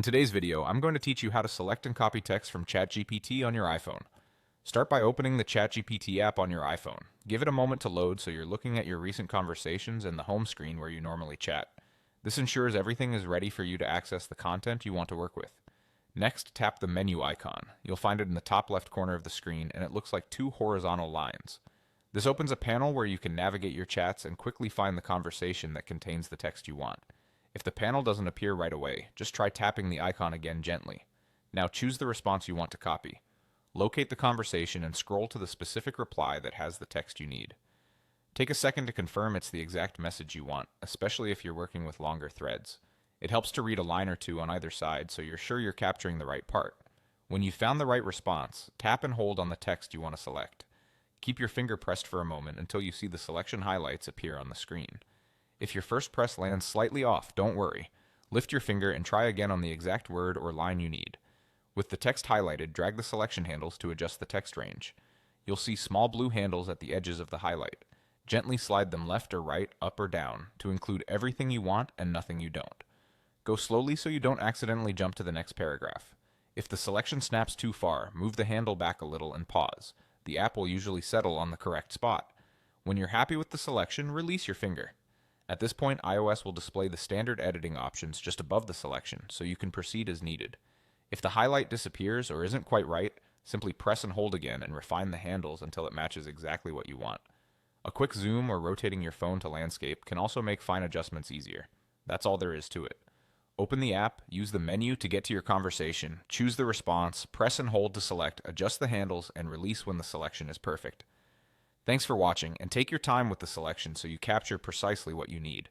In today's video, I'm going to teach you how to select and copy text from ChatGPT on your iPhone. Start by opening the ChatGPT app on your iPhone. Give it a moment to load so you're looking at your recent conversations and the home screen where you normally chat. This ensures everything is ready for you to access the content you want to work with. Next, tap the menu icon. You'll find it in the top left corner of the screen, and it looks like two horizontal lines. This opens a panel where you can navigate your chats and quickly find the conversation that contains the text you want. If the panel doesn't appear right away, just try tapping the icon again gently. Now choose the response you want to copy. Locate the conversation and scroll to the specific reply that has the text you need. Take a second to confirm it's the exact message you want, especially if you're working with longer threads. It helps to read a line or two on either side so you're sure you're capturing the right part. When you've found the right response, tap and hold on the text you want to select. Keep your finger pressed for a moment until you see the selection highlights appear on the screen. If your first press lands slightly off, don't worry. Lift your finger and try again on the exact word or line you need. With the text highlighted, drag the selection handles to adjust the text range. You'll see small blue handles at the edges of the highlight. Gently slide them left or right, up or down, to include everything you want and nothing you don't. Go slowly so you don't accidentally jump to the next paragraph. If the selection snaps too far, move the handle back a little and pause. The app will usually settle on the correct spot. When you're happy with the selection, release your finger. At this point, iOS will display the standard editing options just above the selection, so you can proceed as needed. If the highlight disappears or isn't quite right, simply press and hold again and refine the handles until it matches exactly what you want. A quick zoom or rotating your phone to landscape can also make fine adjustments easier. That's all there is to it. Open the app, use the menu to get to your conversation, choose the response, press and hold to select, adjust the handles, and release when the selection is perfect. Thanks for watching, and take your time with the selection so you capture precisely what you need.